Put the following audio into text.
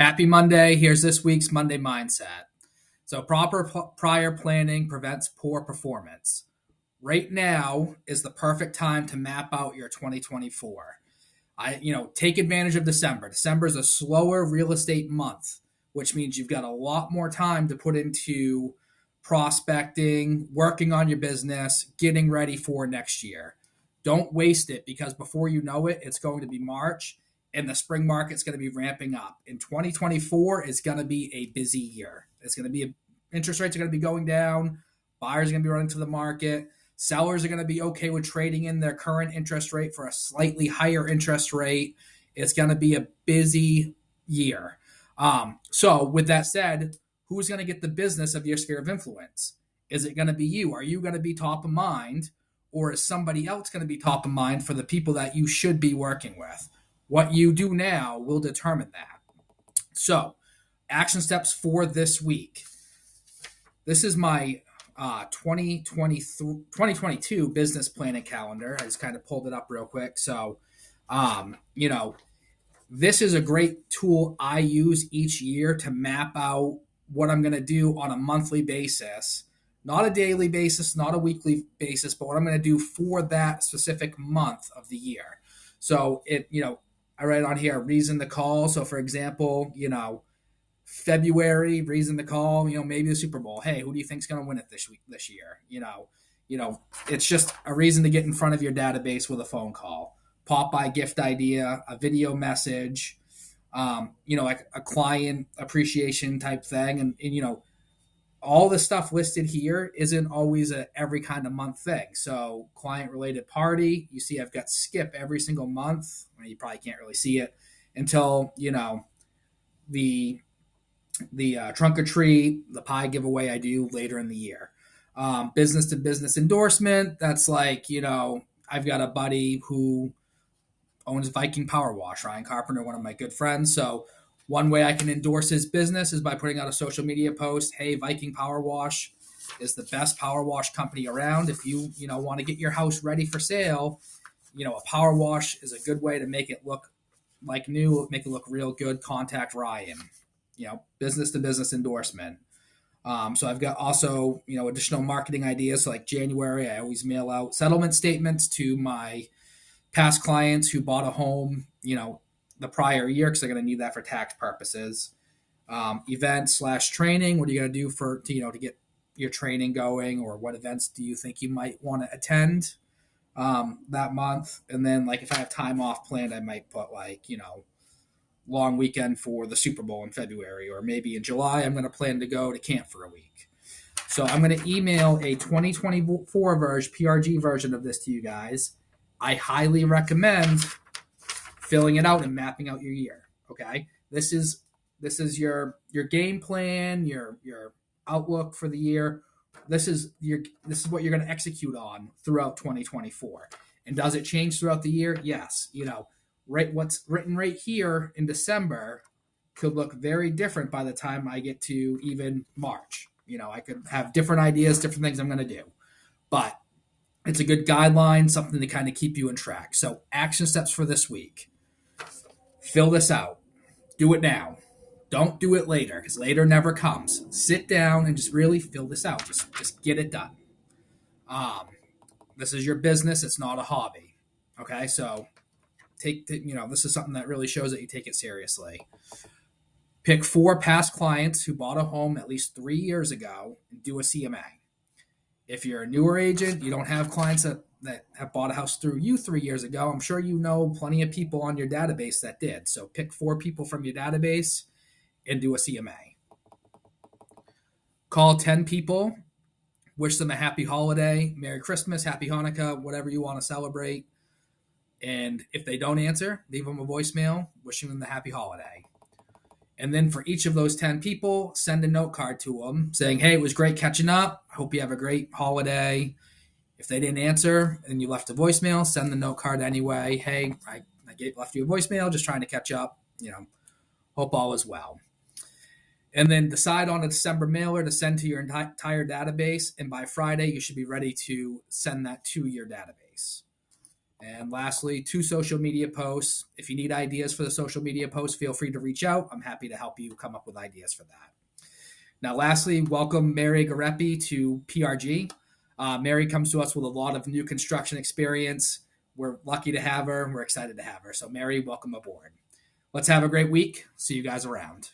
Happy Monday. Here's this week's Monday Mindset. So, proper prior planning prevents poor performance. Right now is the perfect time to map out your 2024. Take advantage of December. December is a slower real estate month, which means you've got a lot more time to put into prospecting, working on your business, getting ready for next year. Don't waste it because before you know it, it's going to be March and the spring market's going to be ramping up. In 2024 is going to be a busy year. Interest rates are going to be going down. Buyers are going to be running to the market. Sellers are going to be okay with trading in their current interest rate for a slightly higher interest rate. It's going to be a busy year. So with that said, who's going to get the business of your sphere of influence? Is it going to be you? Are you going to be top of mind? Or is somebody else going to be top of mind for the people that you should be working with? What you do now will determine that. So, action steps for this week. This is my 2022 business planning calendar. I just kind of pulled it up real quick. So, this is a great tool I use each year to map out what I'm going to do on a monthly basis, not a daily basis, not a weekly basis, but what I'm going to do for that specific month of the year. So I write on here, reason to call. So for example, February, reason to call, maybe the Super Bowl. Hey, who do you think's going to win it this year? It's just a reason to get in front of your database with a phone call, pop by gift idea, a video message, like a client appreciation type thing. And all the stuff listed here isn't always a every kind of month thing. So client related party, you see I've got skip every single month. Well, you probably can't really see it until, the trunk or treat, the pie giveaway I do later in the year. Business to business endorsement, that's like, I've got a buddy who owns Viking Power Wash, Ryan Carpenter, one of my good friends. So one way I can endorse his business is by putting out a social media post. Hey, Viking Power Wash is the best power wash company around. If you want to get your house ready for sale, a power wash is a good way to make it look like new, make it look real good. Contact Ryan. Business to business endorsement. So I've got also additional marketing ideas. So like January, I always mail out settlement statements to my past clients who bought a home, the prior year, because they're going to need that for tax purposes. Event/training. What are you going to do to get your training going, or what events do you think you might want to attend that month? And then if I have time off planned, I might put long weekend for the Super Bowl in February, or maybe in July, I'm going to plan to go to camp for a week. So I'm going to email a 2024 PRG version of this to you guys. I highly recommend filling it out and mapping out your year. Okay, this is your game plan, your outlook for the year. This is what you're going to execute on throughout 2024. And does it change throughout the year? Yes. What's written right here in December could look very different by the time I get to even March. I could have different ideas, different things I'm going to do, but it's a good guideline, something to kind of keep you in track. So action steps for this week. Fill this out. Do it now. Don't do it later, because later never comes. Sit down and just really fill this out. Just get it done. This is your business. It's not a hobby. Okay, so this is something that really shows that you take it seriously. Pick 4 past clients who bought a home at least 3 years ago and do a CMA. If you're a newer agent, you don't have clients that have bought a house through you 3 years ago. I'm sure you know plenty of people on your database that did. So pick 4 people from your database and do a CMA. Call 10 people. Wish them a happy holiday, Merry Christmas, Happy Hanukkah, whatever you want to celebrate. And if they don't answer, leave them a voicemail wishing them the happy holiday. And then for each of those 10 people, send a note card to them saying, hey, it was great catching up. I hope you have a great holiday. If they didn't answer and you left a voicemail, send the note card anyway. Hey, I left you a voicemail, just trying to catch up. Hope all is well. And then decide on a December mailer to send to your entire database. And by Friday, you should be ready to send that to your database. And lastly, 2 social media posts. If you need ideas for the social media posts, feel free to reach out. I'm happy to help you come up with ideas for that. Now, lastly, welcome Mary Garepi to PRG. Mary comes to us with a lot of new construction experience. We're lucky to have her. We're excited to have her. So, Mary, welcome aboard. Let's have a great week. See you guys around.